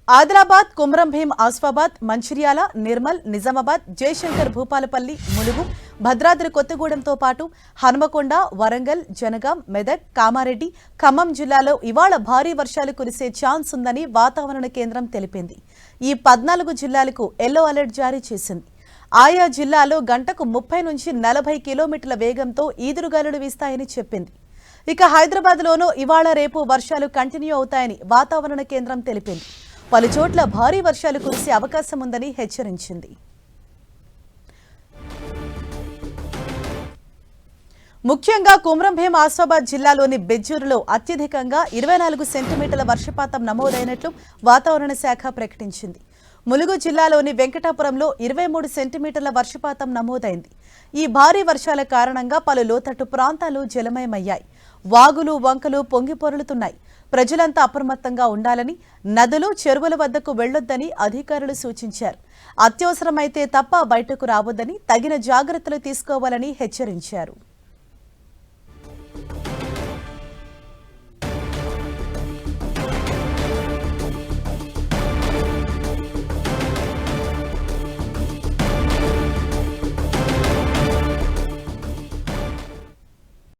ఆదిలాబాద్, కుమ్రంభీం, ఆస్ఫాబాద్, మంచిర్యాల, నిర్మల్, నిజామాబాద్, జయశంకర్, భూపాలపల్లి, ములుగు, భద్రాద్రి కొత్తగూడెంతో పాటు హన్మకొండ, వరంగల్, జనగాం, మెదక్, కామారెడ్డి, ఖమ్మం జిల్లాలో ఇవాళ భారీ వర్షాలు కురిసే ఛాన్స్ ఉందని వాతావరణ కేంద్రం తెలిపింది. ఈ 14 జిల్లాలకు ఎల్లో అలర్ట్ జారీ చేసింది. ఆయా జిల్లాలో గంటకు 30 నుంచి 40 కిలోమీటర్ల వేగంతో ఈదురుగాలులు వీస్తాయని చెప్పింది. ఇక హైదరాబాద్లోనూ ఇవాళ రేపు వర్షాలు కంటిన్యూ అవుతాయని వాతావరణ కేంద్రం తెలిపింది. పలుచోట్ల భారీ వర్షాలు కురిసే అవకాశం ఉందని హెచ్చరించింది. ముఖ్యంగా కుమ్రంభీం, ఆసిఫాబాద్ జిల్లాలోని బెజ్జూరులో అత్యధికంగా 24 సెంటీమీటర్ల వర్షపాతం నమోదైనట్లు వాతావరణ శాఖ ప్రకటించింది. ములుగు జిల్లాలోని వెంకటాపురంలో 23 సెంటీమీటర్ల వర్షపాతం నమోదైంది. ఈ భారీ వర్షాల కారణంగా పలు లోతట్టు ప్రాంతాలు జలమయమయ్యాయి. వాగులు, వంకలు పొంగిపొర్లుతున్నాయి. ప్రజలంతా అప్రమత్తంగా ఉండాలని, నదులు, చెరువుల వద్దకు వెళ్లొద్దని అధికారులు సూచించారు. అత్యవసరమైతే తప్ప బయటకు రావద్దని, తగిన జాగ్రత్తలు తీసుకోవాలని హెచ్చరించారు.